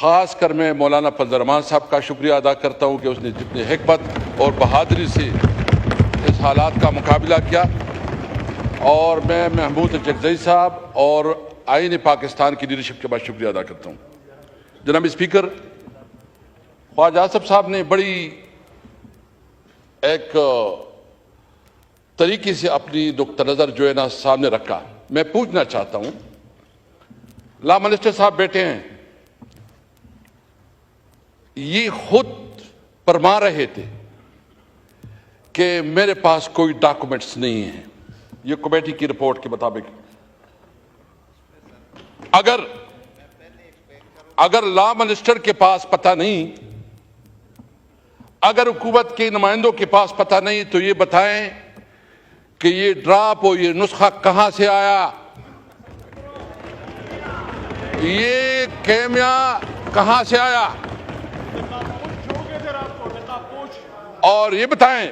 خاص کر میں مولانا فضل الرحمان صاحب کا شکریہ ادا کرتا ہوں کہ اس نے جتنی حکمت اور بہادری سے اس حالات کا مقابلہ کیا، اور میں محمود جگزئی صاحب اور آئین پاکستان کی لیڈرشپ کے بعد شکریہ ادا کرتا ہوں۔ جناب اسپیکر، خواجہ آصف صاحب نے بڑی ایک طریقے سے اپنی نقطہ نظر جو ہے نا سامنے رکھا۔ میں پوچھنا چاہتا ہوں، لا منسٹر صاحب بیٹھے ہیں، یہ خود فرما رہے تھے کہ میرے پاس کوئی ڈاکومنٹس نہیں ہیں، یہ کمیٹی کی رپورٹ کے مطابق۔ اگر لا منسٹر کے پاس پتہ نہیں، اگر حکومت کے نمائندوں کے پاس پتہ نہیں، تو یہ بتائیں کہ یہ ڈراپ اور یہ نسخہ کہاں سے آیا، یہ کیمیا کہاں سے آیا، اور یہ بتائیں۔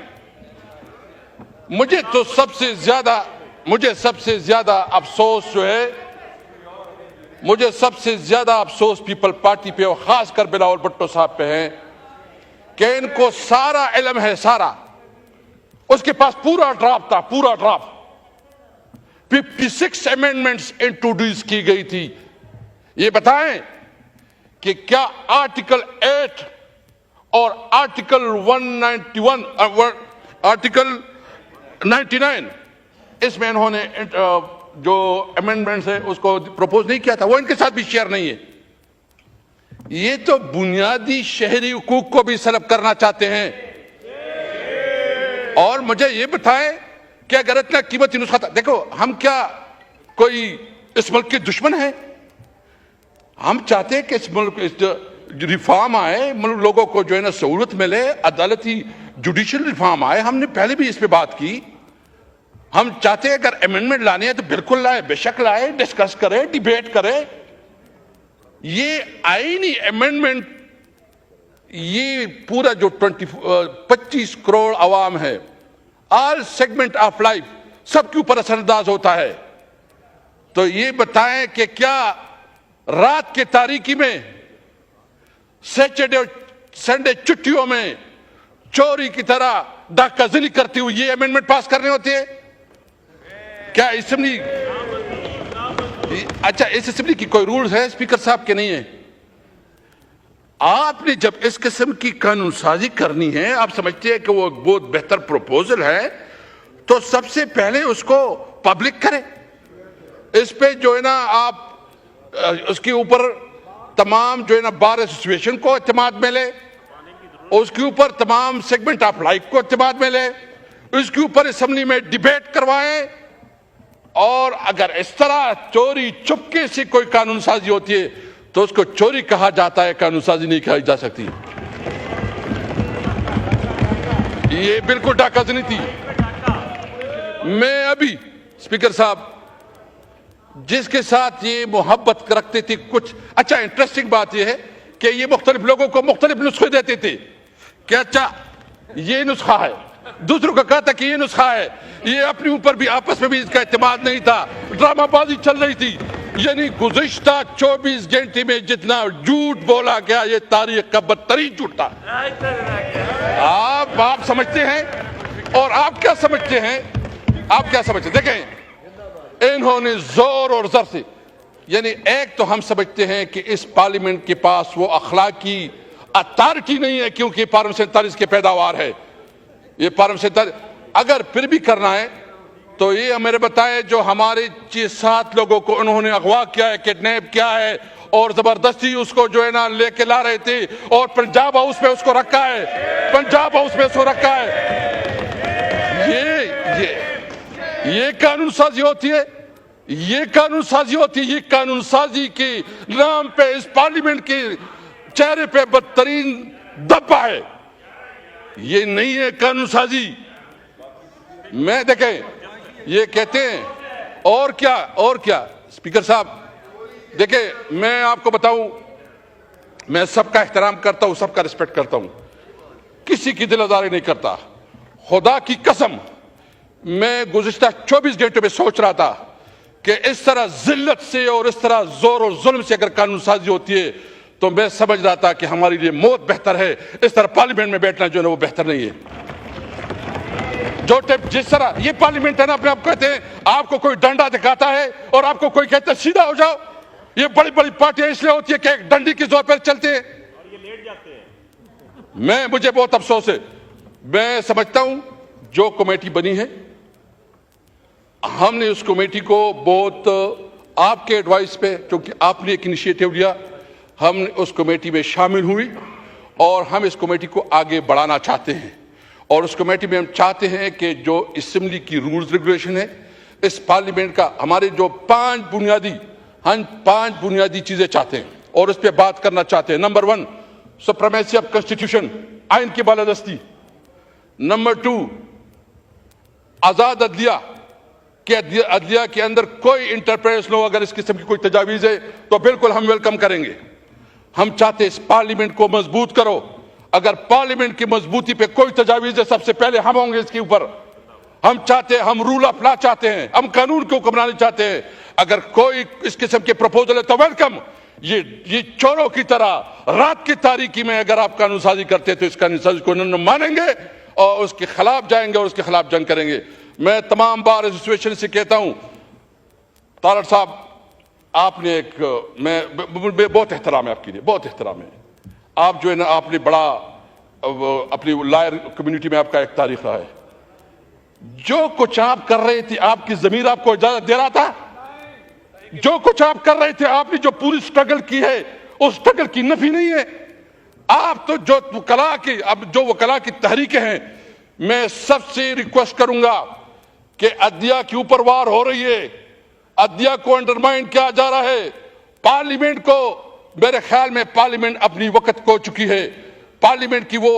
مجھے سب سے زیادہ افسوس جو ہے، مجھے سب سے زیادہ افسوس پیپل پارٹی پہ اور خاص کر بلاول بھٹو صاحب پہ ہے کہ ان کو سارا علم ہے، سارا، اس کے پاس پورا ڈرافٹ تھا، پورا ڈرافٹ 56 امینڈمنٹس انٹروڈیوس کی گئی تھی۔ یہ بتائیں کہ کیا آرٹیکل 8 اور آرٹیکل 191 آرٹیکل 99 اس میں انہوں نے جو امینڈمنٹس ہے اس کو پروپوز نہیں کیا تھا، وہ ان کے ساتھ بھی شیئر نہیں ہے۔ یہ تو بنیادی شہری حقوق کو بھی سلب کرنا چاہتے ہیں۔ اور مجھے یہ بتائیں کہ اگر اتنا قیمتی نسخہ تھا، دیکھو ہم کیا کوئی اس ملک کے دشمن ہیں؟ ہم چاہتے ہیں کہ اس ملک ریفارم آئے، ملک لوگوں کو جو ہے نا سہولت ملے، عدالتی جوڈیشل ریفارم آئے۔ ہم نے پہلے بھی اس پہ بات کی، ہم چاہتے ہیں اگر امینڈمنٹ لانے ہیں تو بالکل لائے، بے شک لائے، ڈسکس کرے، ڈیبیٹ کرے۔ یہ آئینی امینڈمنٹ، یہ پورا جو 25 کروڑ عوام ہے، آل سیگمنٹ آف لائف، سب کے اوپر اثر انداز ہوتا ہے۔ تو یہ بتائیں کہ کیا رات کے تاریکی میں، سیٹرڈے اور سنڈے چھٹیوں میں چوری کی طرح ڈاکہ زنی کرتے ہوئے یہ امینڈمنٹ پاس کرنے ہوتے ہیں؟ کیا اسمبلی، اچھا اس اسمبلی کی کوئی رولز ہے اسپیکر صاحب کے؟ نہیں ہے۔ آپ نے جب اس قسم کی قانون سازی کرنی ہے، آپ سمجھتے ہیں کہ وہ بہت بہتر پروپوزل ہے، تو سب سے پہلے اس کو پبلک کرے۔ اس پہ جو ہے نا آپ اس کے اوپر تمام جو ہے نا بار ایسوسیشن کو اعتماد میں لے، اس کے اوپر تمام سیگمنٹ آف لائف کو اعتماد میں لے، اس کے اوپر اسمبلی میں ڈیبیٹ کروائیں۔ اور اگر اس طرح چوری چپکے سے کوئی قانون سازی ہوتی ہے تو اس کو چوری کہا جاتا ہے، قانون سازی نہیں کہی جا سکتی۔ یہ بالکل ڈاکہ زنی تھی۔ میں ابھی اسپیکر صاحب جس کے ساتھ یہ محبت رکھتے تھے، کچھ اچھا انٹرسٹنگ بات یہ ہے کہ یہ مختلف لوگوں کو مختلف نسخے دیتے تھے کہ اچھا یہ نسخہ ہے، دوسروں کا کہا تھا کہ یہ نسخہ ہے۔ یہ اپنے اوپر بھی آپس میں بھی اس کا اعتماد نہیں تھا، ڈرامہ بازی چل رہی تھی۔ یعنی گزشتہ 24 گھنٹے میں جتنا جھوٹ بولا گیا، یہ تاریخ کا بدترین جھوٹ تھا۔ آپ سمجھتے ہیں، اور آپ کیا سمجھتے ہیں؟ آپ کیا سمجھتے ہیں؟ دیکھیں انہوں نے زور اور زر سے، یعنی ایک تو ہم سمجھتے ہیں کہ اس پارلیمنٹ کے پاس وہ اخلاقی اتھارٹی نہیں ہے، کیونکہ پارلیمنٹ 47 کے پیداوار ہے۔ یہ پارلیمنٹ 47 اگر پھر بھی کرنا ہے تو یہ ہمیں بتائے جو ہمارے 6-7 لوگوں کو انہوں نے اغوا کیا ہے، کڈنیپ کیا ہے، اور زبردستی اس کو جو ہے نا لے کے لا رہے تھے، اور پنجاب ہاؤس میں اس کو رکھا ہے، پنجاب ہاؤس میں اس کو رکھا ہے۔ یہ قانون سازی ہوتی ہے، یہ قانون سازی ہوتی ہے۔ یہ قانون سازی کے نام پہ اس پارلیمنٹ کے چہرے پہ بدترین دبا ہے۔ یہ نہیں ہے قانون سازی۔ میں دیکھیں یہ کہتے ہیں اور کیا اسپیکر صاحب، دیکھیں میں آپ کو بتاؤں، میں سب کا احترام کرتا ہوں، سب کا رسپیکٹ کرتا ہوں، کسی کی دل آزاری نہیں کرتا۔ خدا کی قسم میں گزشتہ 24 گھنٹوں میں سوچ رہا تھا کہ اس طرح ذلت سے اور اس طرح زور اور ظلم سے اگر قانون سازی ہوتی ہے تو میں سمجھ رہا تھا کہ ہمارے لیے موت بہتر ہے، اس طرح پارلیمنٹ میں بیٹھنا جو ہے وہ بہتر نہیں ہے۔ جس طرح یہ پارلیمنٹ ہے نا، اپنے آپ کہتے ہیں آپ کو کوئی ڈنڈا دکھاتا ہے اور آپ کو کوئی کہتا ہے سیدھا ہو جاؤ، یہ بڑی بڑی پارٹیاں اس لیے ہوتی ہے کہ ایک ڈنڈی کی زور پر چلتے ہیں اور یہ لیٹ جاتے ہیں۔ مجھے بہت افسوس ہے، میں سمجھتا ہوں جو کمیٹی بنی ہے، ہم نے اس کمیٹی کو بہت آپ کے ایڈوائس پہ، کیونکہ آپ نے ایک انیشیٹو لیا، ہم نے اس کمیٹی میں شامل ہوئی اور ہم اس کمیٹی کو آگے بڑھانا چاہتے ہیں، اور اس کمیٹی میں ہم چاہتے ہیں کہ جو اسمبلی کی رولز ریگولیشن ہے، اس پارلیمنٹ کا ہمارے جو ہم 5 بنیادی چیزیں چاہتے ہیں اور اس پہ بات کرنا چاہتے ہیں۔ نمبر 1 سپریمیسی آف کنسٹیٹیوشن، آئین کی بالادستی۔ نمبر 2 آزاد عدلیہ، کہ عدلیہ کے اندر کوئی انٹرپریس نہ ہو، اگر اس قسم کی کوئی تجاویز ہے تو بالکل ہم ویلکم کریں گے۔ ہم چاہتے ہیں اس پارلیمنٹ کو مضبوط کرو، اگر پارلیمنٹ کی مضبوطی پہ کوئی تجاویز ہے سب سے پہلے ہم ہوں گے اس کے اوپر۔ ہم چاہتے ہیں، ہم رول آف لا چاہتے ہیں، ہم قانون کو حکمرانی چاہتے ہیں۔ اگر کوئی اس قسم کے پروپوزل ہے تو ویلکم۔ یہ چوروں کی طرح رات کی تاریکی میں اگر آپ قانون سازی کرتے تو اس قانون سازی کو نہ مانیں گے اور اس کے خلاف جائیں گے اور اس کے خلاف جنگ کریں گے۔ میں تمام بار ایسوسیشن سے کہتا ہوں، تارڑ صاحب آپ نے میں بہت احترام ہے آپ کے لیے، بہت احترام ہے۔ آپ جو ہے نا، آپ نے بڑا اپنی لائر کمیونٹی میں آپ کا ایک تاریخ رہا ہے۔ جو کچھ آپ کر رہے تھے، آپ کی ضمیر آپ کو اجازت دے رہا تھا؟ جو کچھ آپ کر رہے تھے، آپ نے جو پوری سٹرگل کی ہے، اس سٹرگل کی نفی نہیں ہے۔ آپ تو جو وکلاء کی تحریکیں ہیں، میں سب سے ریکویسٹ کروں گا کہ عدلیہ کے اوپر وار ہو رہی ہے، عدلیہ کو انڈرمائن کیا جا رہا ہے، پارلیمنٹ کو، میرے خیال میں پارلیمنٹ اپنی وقت کھو چکی ہے، پارلیمنٹ کی وہ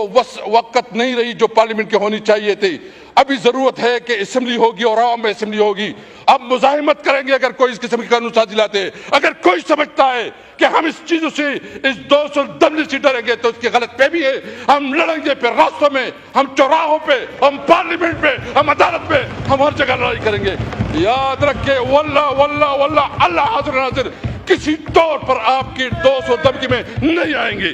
وقت نہیں رہی جو پارلیمنٹ کی ہونی چاہیے تھی۔ ابھی ضرورت ہے کہ اسمبلی ہوگی اور عوام میں اسمبلی ہوگی۔ اب مزاحمت کریں گے اگر کوئی اس قسم کی قانون سازی لاتے ہیں۔ اگر کوئی سمجھتا ہے کہ ہم اس چیزوں سے، اس 200 دمنے سے ڈریں گے تو اس کی غلط فہمی ہے۔ ہم لڑیں گے پھر راستوں میں، ہم چوراہوں پہ، ہم پارلیمنٹ پہ، ہم عدالت پہ، ہم ہر جگہ لڑائی کریں گے۔ یاد رکھیں، واللہ واللہ واللہ اللہ حاضر ناظر، کسی طور پر آپ کی 200 دمکی میں نہیں آئیں گے۔